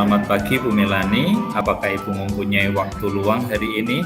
Selamat pagi Bu Melani, apakah Ibu mempunyai waktu luang hari ini?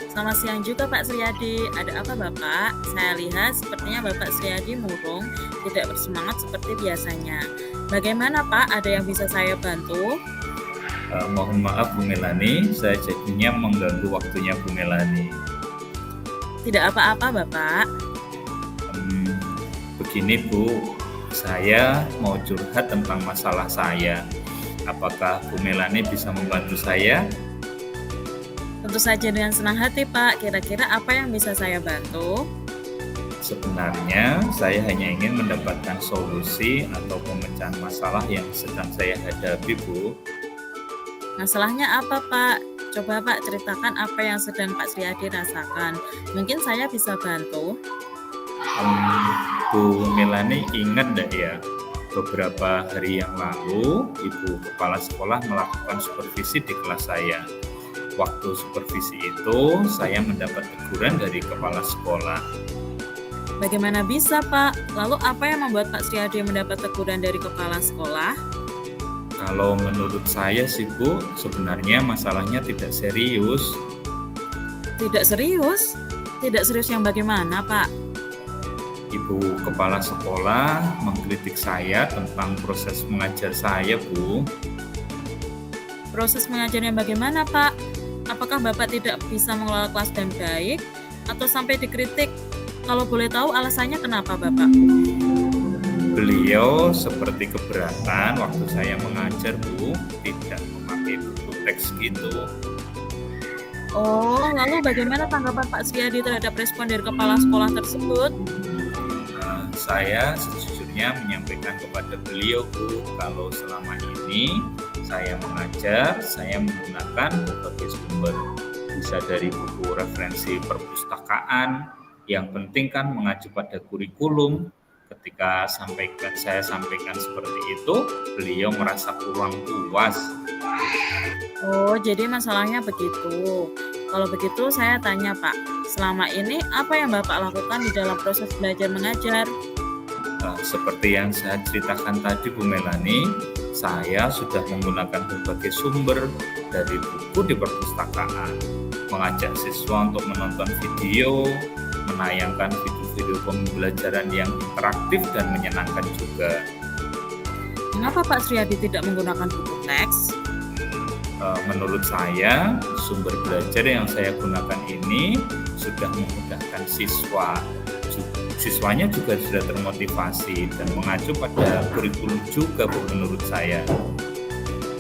Selamat siang juga Pak Suryadi. Ada apa Bapak? Saya lihat sepertinya Bapak Suryadi murung, tidak bersemangat seperti biasanya. Bagaimana Pak? Ada yang bisa saya bantu? Mohon maaf Bu Melani, saya jadinya mengganggu waktunya Bu Melani. Tidak apa-apa Bapak. Begini Bu, saya mau curhat tentang masalah saya. Apakah Bu Melani bisa membantu saya? Tentu saja dengan senang hati Pak. Kira-kira apa yang bisa saya bantu? Sebenarnya saya hanya ingin mendapatkan solusi atau pemecahan masalah yang sedang saya hadapi Bu. Masalahnya apa Pak? Coba Pak ceritakan apa yang sedang Pak Suryadi rasakan. Mungkin saya bisa bantu. Bu Melani ingat enggak ya, beberapa hari yang lalu Ibu Kepala Sekolah melakukan supervisi di kelas saya. Waktu supervisi itu saya mendapat teguran dari Kepala Sekolah. Bagaimana bisa Pak? Lalu apa yang membuat Pak Suryadi mendapat teguran dari Kepala Sekolah? Kalau menurut saya sih Bu, sebenarnya masalahnya tidak serius. Tidak serius? Tidak serius yang bagaimana Pak? Ibu Kepala Sekolah mengkritik saya tentang proses mengajar saya Bu. Proses mengajarnya bagaimana Pak? Apakah Bapak tidak bisa mengelola kelas dengan baik? Atau sampai dikritik? Kalau boleh tahu alasannya kenapa Bapak? Beliau seperti keberatan waktu saya mengajar Bu, tidak memakai buku teks gitu. Oh, lalu bagaimana tanggapan Pak Suryadi terhadap respon dari kepala sekolah tersebut? Saya sejujurnya menyampaikan kepada beliau Bu, kalau selama ini saya mengajar, saya menggunakan berbagai sumber, bisa dari buku referensi perpustakaan, yang penting kan mengacu pada kurikulum. Ketika saya sampaikan seperti itu, beliau merasa kurang puas. Oh, jadi masalahnya begitu. Kalau begitu saya tanya Pak, selama ini apa yang Bapak lakukan di dalam proses belajar mengajar? Seperti yang saya ceritakan tadi Bu Melani, saya sudah menggunakan berbagai sumber dari buku di perpustakaan, mengajak siswa untuk menonton video, menayangkan video pembelajaran yang interaktif dan menyenangkan juga. Mengapa Pak Suryadi tidak menggunakan buku teks? Menurut saya, sumber belajar yang saya gunakan ini sudah memudahkan siswa. Siswanya juga sudah termotivasi dan mengacu pada kurikulum juga Bu, menurut saya.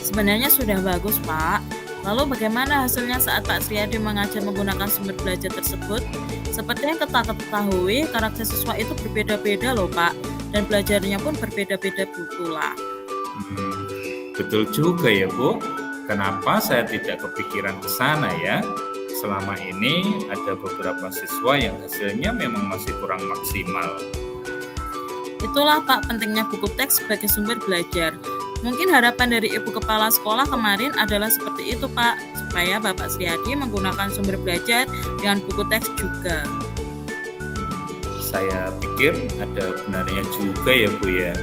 Sebenarnya sudah bagus Pak. Lalu bagaimana hasilnya saat Pak Suryadi mengajar menggunakan sumber belajar tersebut? Seperti yang kita ketahui, karakter siswa itu berbeda-beda loh Pak. Dan belajarnya pun berbeda-beda pula. Betul juga ya Bu. Kenapa saya tidak kepikiran ke sana ya? Selama ini ada beberapa siswa yang hasilnya memang masih kurang maksimal. Itulah Pak pentingnya buku teks sebagai sumber belajar. Mungkin harapan dari Ibu Kepala Sekolah kemarin adalah seperti itu Pak, supaya Bapak Suryadi menggunakan sumber belajar dengan buku teks juga. Saya pikir ada benarnya juga ya Bu ya.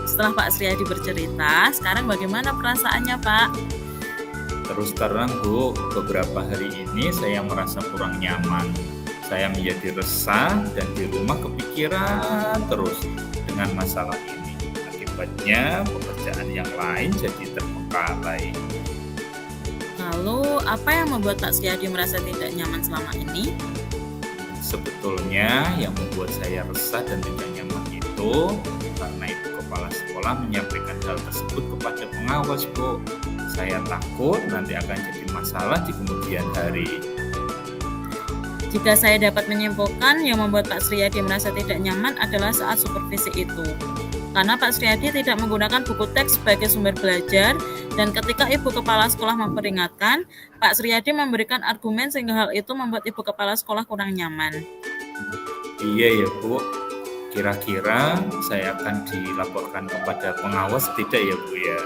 Setelah Pak Suryadi bercerita, sekarang bagaimana perasaannya Pak? Terus terang Bu, beberapa hari ini saya merasa kurang nyaman. Saya menjadi resah dan di rumah kepikiran terus dengan masalah ini. Akibatnya pekerjaan yang lain jadi terbengkalai. Lalu apa yang membuat Pak Suryadi merasa tidak nyaman selama ini? Sebetulnya yang membuat saya resah dan tidak nyaman itu karena Ibu Kepala Sekolah menyampaikan hal tersebut kepada pengawas Bu. Saya takut nanti akan jadi masalah di kemudian hari. Jika saya dapat menyimpulkan, yang membuat Pak Suryadi merasa tidak nyaman adalah saat supervisi itu. Karena Pak Suryadi tidak menggunakan buku teks sebagai sumber belajar, dan ketika Ibu Kepala Sekolah memperingatkan, Pak Suryadi memberikan argumen sehingga hal itu membuat Ibu Kepala Sekolah kurang nyaman. Iya ya Bu, kira-kira saya akan dilaporkan kepada pengawas tidak ya Bu ya?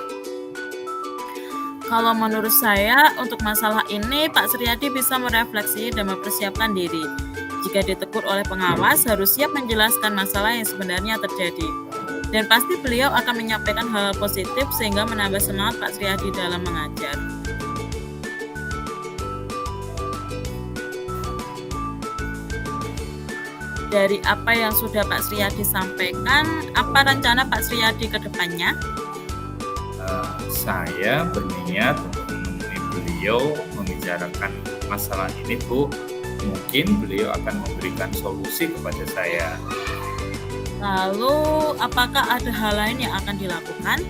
Kalau menurut saya, untuk masalah ini Pak Suryadi bisa merefleksi dan mempersiapkan diri. Jika ditegur oleh pengawas, harus siap menjelaskan masalah yang sebenarnya terjadi. Dan pasti beliau akan menyampaikan hal positif sehingga menambah semangat Pak Sriyadi dalam mengajar. Dari apa yang sudah Pak Sriyadi sampaikan, apa rencana Pak Sriyadi ke depannya? Saya berniat untuk menemui beliau membicarakan masalah ini, Bu. Mungkin beliau akan memberikan solusi kepada saya. Lalu, apakah ada hal lain yang akan dilakukan?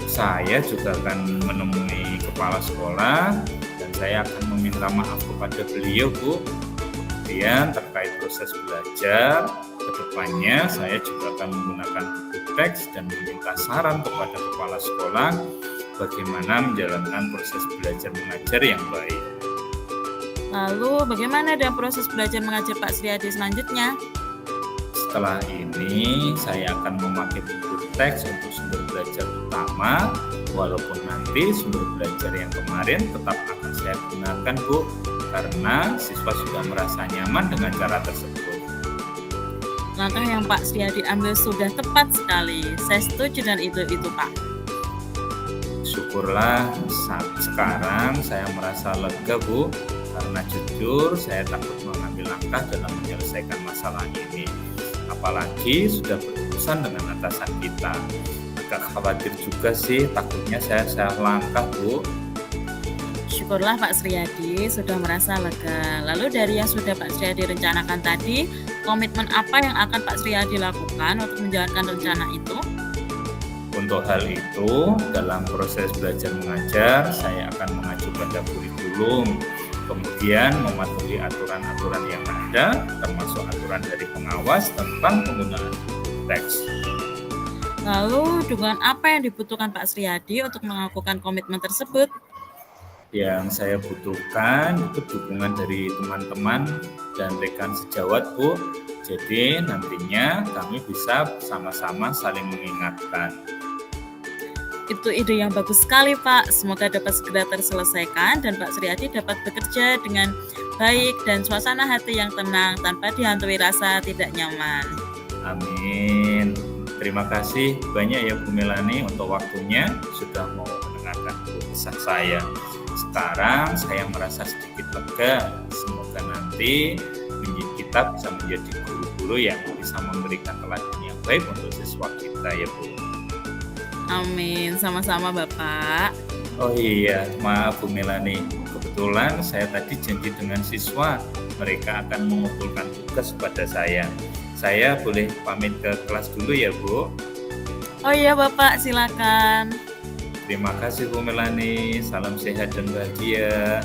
Saya juga akan menemui kepala sekolah dan saya akan meminta maaf kepada beliau, Bu. Kemudian terkait proses belajar, kedepannya saya juga akan menggunakan buku teks dan meminta saran kepada kepala sekolah bagaimana menjalankan proses belajar mengajar yang baik. Lalu, bagaimana dengan proses belajar mengajar Pak Sriyadi selanjutnya? Setelah ini, saya akan memakai buku teks untuk sumber belajar utama, walaupun nanti sumber belajar yang kemarin tetap akan saya gunakan, Bu, karena siswa sudah merasa nyaman dengan cara tersebut. Langkah yang Pak Sriyadi ambil sudah tepat sekali. Saya setuju dengan itu Pak. Syukurlah saat sekarang saya merasa lega, Bu, karena jujur saya takut mengambil langkah dalam menyelesaikan masalah ini. Apalagi sudah berurusan dengan atasan kita. Agak khawatir juga sih, takutnya saya salah langkah, Bu. Syukurlah Pak Sriyadi sudah merasa lega. Lalu dari yang sudah Pak Sriyadi rencanakan tadi, komitmen apa yang akan Pak Sriyadi lakukan untuk menjalankan rencana itu? Untuk hal itu, dalam proses belajar mengajar, saya akan mengacu pada kurikulum, kemudian mematuhi aturan-aturan yang ada, termasuk aturan dari pengawas tentang penggunaan buku teks. Lalu, dukungan apa yang dibutuhkan Pak Sriyadi untuk melakukan komitmen tersebut? Yang saya butuhkan itu dukungan dari teman-teman dan rekan sejawat, Bu. Jadi nantinya kami bisa sama-sama saling mengingatkan. Itu ide yang bagus sekali, Pak. Semoga dapat segera terselesaikan dan Pak Sriyadi dapat bekerja dengan baik dan suasana hati yang tenang tanpa dihantui rasa tidak nyaman. Amin. Terima kasih banyak ya Bu Melani untuk waktunya sudah mau mendengarkan kisah saya. Sekarang saya merasa sedikit lega. Semoga nanti kita bisa menjadi guru-guru yang bisa memberikan teladan yang baik untuk siswa kita ya Bu. Amin, sama-sama Bapak. Oh iya, maaf Bu Melani. Kebetulan saya tadi janji dengan siswa, mereka akan mengumpulkan tugas kepada saya. Saya boleh pamit ke kelas dulu ya Bu? Oh iya Bapak, silakan. Terima kasih Bu Melani, salam sehat dan bahagia.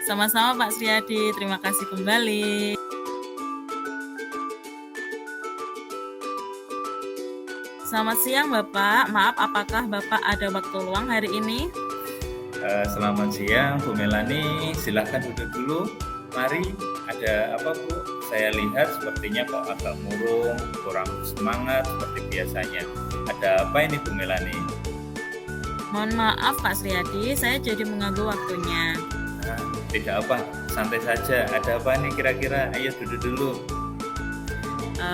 Sama-sama Pak Sriyadi, terima kasih kembali. Selamat siang Bapak, maaf apakah Bapak ada waktu luang hari ini? Selamat siang Bu Melani, silahkan duduk dulu. Mari, ada apa Bu? Saya lihat sepertinya kok agak murung, kurang semangat seperti biasanya. Ada apa ini Bu Melani? Mohon maaf Pak Sriyadi, saya jadi mengganggu waktunya. Tidak apa, santai saja. Ada apa nih kira-kira? Ayo duduk dulu.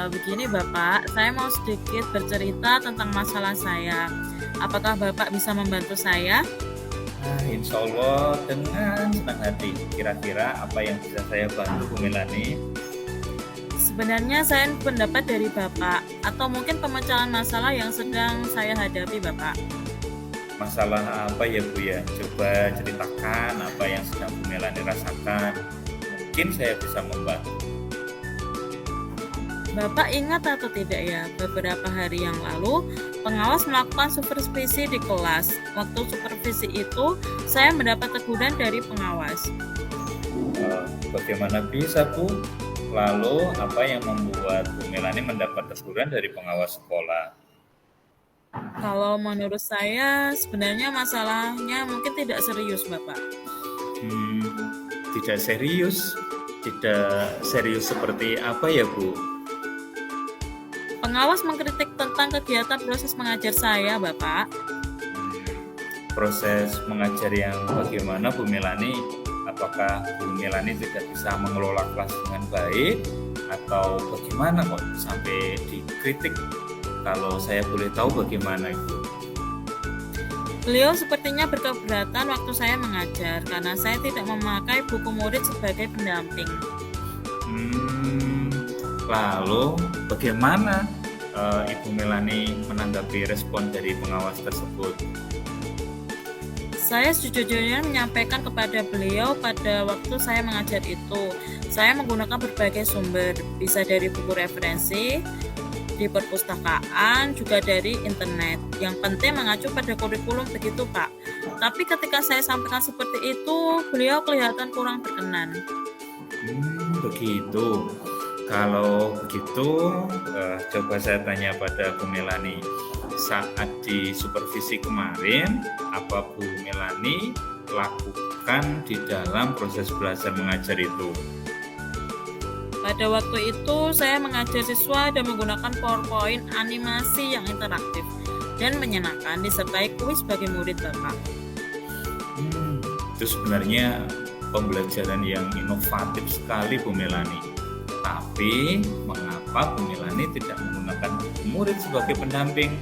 Begini Bapak, saya mau sedikit bercerita tentang masalah saya. Apakah Bapak bisa membantu saya? Insya Allah dengan senang hati. Kira-kira apa yang bisa saya bantu Bu Melani? Sebenarnya saya pendapat dari Bapak, atau mungkin pemecahan masalah yang sedang saya hadapi Bapak. Masalah apa ya Bu ya? Coba ceritakan apa yang sedang Bu Melani rasakan. Mungkin saya bisa membantu. Bapak ingat atau tidak ya, beberapa hari yang lalu pengawas melakukan supervisi di kelas. Waktu supervisi itu saya mendapat teguran dari pengawas. Bagaimana bisa Bu? Lalu apa yang membuat Bu Melani mendapat teguran dari pengawas sekolah? Kalau menurut saya sebenarnya masalahnya mungkin tidak serius Bapak. Tidak serius? Tidak serius seperti apa ya Bu? Pengawas mengkritik tentang kegiatan proses mengajar saya Bapak. Proses mengajar yang bagaimana Bu Melani? Apakah Bu Melani tidak bisa mengelola kelas dengan baik? Atau bagaimana kok sampai dikritik? Kalau saya boleh tahu bagaimana Ibu? Beliau sepertinya berkeberatan waktu saya mengajar karena saya tidak memakai buku murid sebagai pendamping. Lalu bagaimana Ibu Melani menanggapi respon dari pengawas tersebut? Saya sejujurnya menyampaikan kepada beliau pada waktu saya mengajar itu. Saya menggunakan berbagai sumber, bisa dari buku referensi, di perpustakaan, juga dari internet. Yang penting mengacu pada kurikulum begitu, Pak. Tapi ketika saya sampaikan seperti itu, beliau kelihatan kurang berkenan. Begitu. Kalau begitu, coba saya tanya pada Bu Melani. Saat di supervisi kemarin, apa Bu Melani lakukan di dalam proses belajar mengajar itu? Pada waktu itu, saya mengajar siswa dan menggunakan PowerPoint animasi yang interaktif dan menyenangkan disertai kuis bagi murid Bapak. Itu sebenarnya pembelajaran yang inovatif sekali Bu Melani. Tapi mengapa Bu Melani tidak menggunakan murid sebagai pendamping?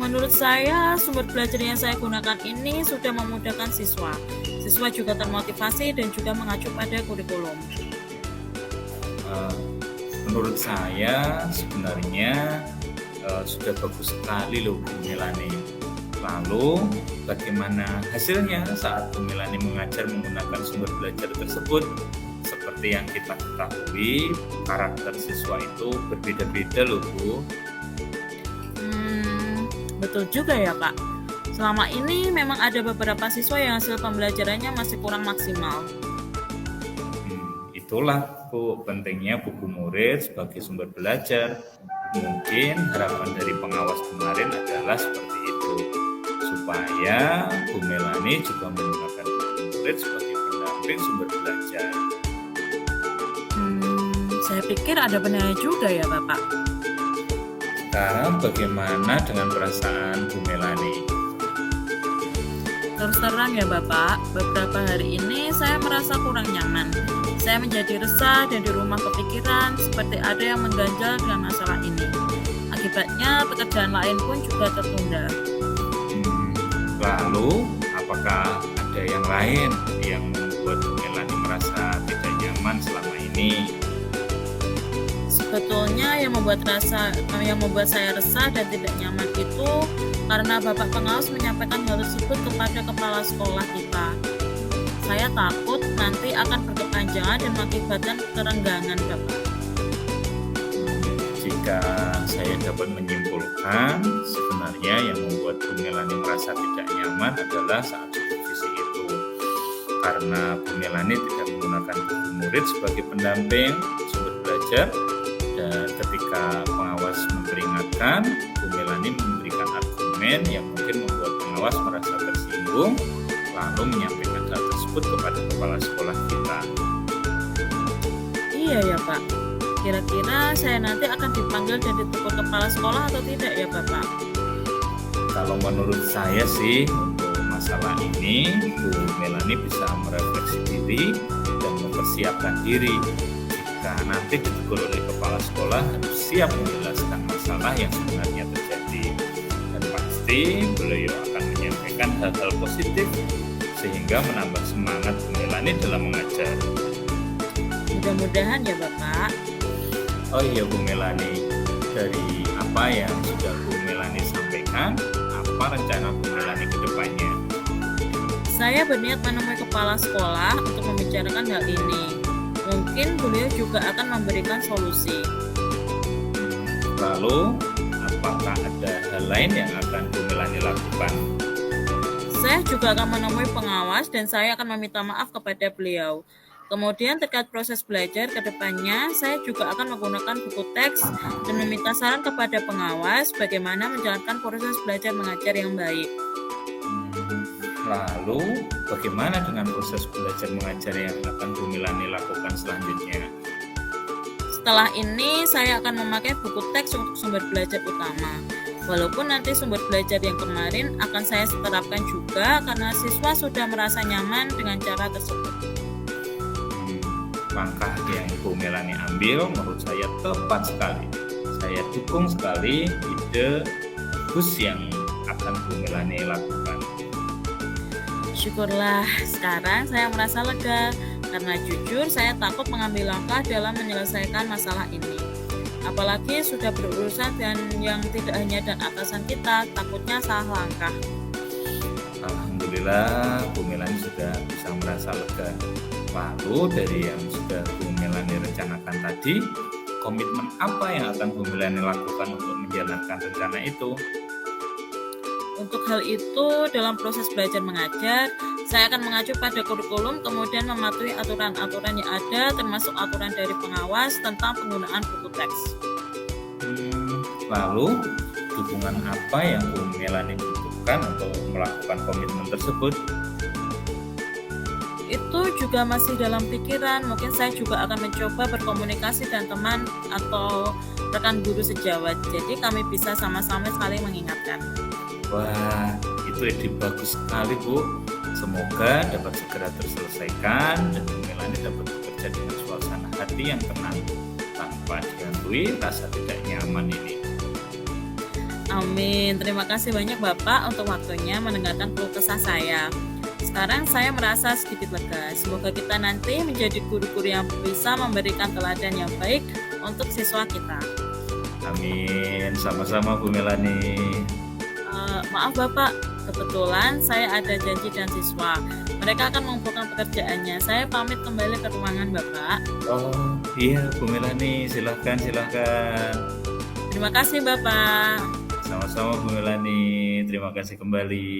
Menurut saya, sumber belajar yang saya gunakan ini sudah memudahkan siswa. Siswa juga termotivasi dan juga mengacu pada kurikulum. Menurut saya sebenarnya sudah bagus sekali loh Bu Melani. Lalu bagaimana hasilnya saat Bu Melani mengajar menggunakan sumber belajar tersebut? Seperti yang kita ketahui, karakter siswa itu berbeda-beda loh Bu. Betul juga ya Pak. Selama ini memang ada beberapa siswa yang hasil pembelajarannya masih kurang maksimal. Itulah Bu, pentingnya buku murid sebagai sumber belajar. Mungkin harapan dari pengawas kemarin adalah seperti itu, supaya Bu Melani juga menggunakan buku murid sebagai pendamping sumber belajar. Saya pikir ada benarnya juga ya Bapak. Sekarang bagaimana dengan perasaan Bu Melani? Terus terang ya Bapak, beberapa hari ini saya merasa kurang nyaman. Saya menjadi resah dan di rumah kepikiran seperti ada yang mengganjal dengan masalah ini. Akibatnya pekerjaan lain pun juga tertunda. Lalu, apakah ada yang lain yang membuat Bu Melani merasa tidak nyaman selama ini? Sebetulnya yang membuat saya resah dan tidak nyaman itu karena Bapak Pengawas menyampaikan hal tersebut kepada kepala sekolah kita. Saya takut nanti akan berkepanjangan dan mengakibatkan kerenggangan Bapak. Jika saya dapat menyimpulkan, sebenarnya yang membuat Bu Melani merasa tidak nyaman adalah saat supervisi itu. Karena Bu Melani tidak menggunakan buku murid sebagai pendamping sumber belajar, dan ketika pengawas memperingatkan, Bu Melani memberikan argumen yang mungkin membuat pengawas merasa tersinggung, lalu menyampaikan hal tersebut kepada kepala sekolah kita. Iya ya Pak. Kira-kira saya nanti akan dipanggil dan ditegur kepala sekolah atau tidak ya Bapak? Kalau menurut saya sih, untuk masalah ini, Bu Melani bisa merefleksi diri dan mempersiapkan diri. Jika nanti ditegur oleh kepala sekolah, harus siap menjelaskan masalah yang sebenarnya terjadi. Dan pasti beliau akan menyampaikan hal-hal positif sehingga menambah semangat Bu Melani dalam mengajar. Mudah-mudahan ya Bapak. Oh iya Bu Melani, dari apa yang sudah Bu Melani sampaikan, apa rencana Bu Melani ke depannya? Saya berniat menemui kepala sekolah untuk membicarakan hal ini. Mungkin beliau juga akan memberikan solusi. Lalu, apakah ada hal lain yang akan Bu Melani lakukan? Saya juga akan menemui pengawas dan saya akan meminta maaf kepada beliau. Kemudian terkait proses belajar ke depannya, saya juga akan menggunakan buku teks dan meminta saran kepada pengawas bagaimana menjalankan proses belajar mengajar yang baik. Lalu, bagaimana dengan proses belajar mengajar yang akan Bu Melani lakukan selanjutnya? Setelah ini, saya akan memakai buku teks untuk sumber belajar utama. Walaupun nanti sumber belajar yang kemarin akan saya terapkan juga karena siswa sudah merasa nyaman dengan cara tersebut. langkah yang Bu Melani ambil menurut saya tepat sekali. Saya dukung sekali ide bagus yang akan Bu Melani lakukan. Syukurlah, sekarang saya merasa lega karena jujur saya takut mengambil langkah dalam menyelesaikan masalah ini. Apalagi sudah berurusan dan yang tidak hanya dan atasan kita, takutnya salah langkah. Alhamdulillah Bu Melani sudah bisa merasa lega. Lalu dari yang sudah Bu Melani rencanakan tadi, komitmen apa yang akan Bu Melani lakukan untuk menjalankan rencana itu? Untuk hal itu, dalam proses belajar mengajar, saya akan mengacu pada kurikulum, kemudian mematuhi aturan-aturan yang ada, termasuk aturan dari pengawas tentang penggunaan buku teks. Lalu, dukungan apa yang Bu Melani butuhkan untuk melakukan komitmen tersebut? Itu juga masih dalam pikiran. Mungkin saya juga akan mencoba berkomunikasi dengan teman atau rekan guru sejawat. Jadi kami bisa sama-sama saling mengingatkan. Wah, itu ide bagus sekali Bu. Semoga dapat segera terselesaikan dan Bu Melani dapat bekerja dengan suasana hati yang tenang tanpa dihantui rasa tidak nyaman ini. Amin. Terima kasih banyak Bapak untuk waktunya mendengarkan keluh kesah saya. Sekarang saya merasa sedikit lega. Semoga kita nanti menjadi guru-guru yang bisa memberikan teladan yang baik untuk siswa kita. Amin. Sama-sama Bu Melani. Maaf Bapak, kebetulan saya ada janji dengan siswa. Mereka akan mengumpulkan pekerjaannya. Saya pamit kembali ke ruangan Bapak. Oh iya Bu Melani, silahkan. Terima kasih Bapak. Sama-sama Bu Melani, terima kasih kembali.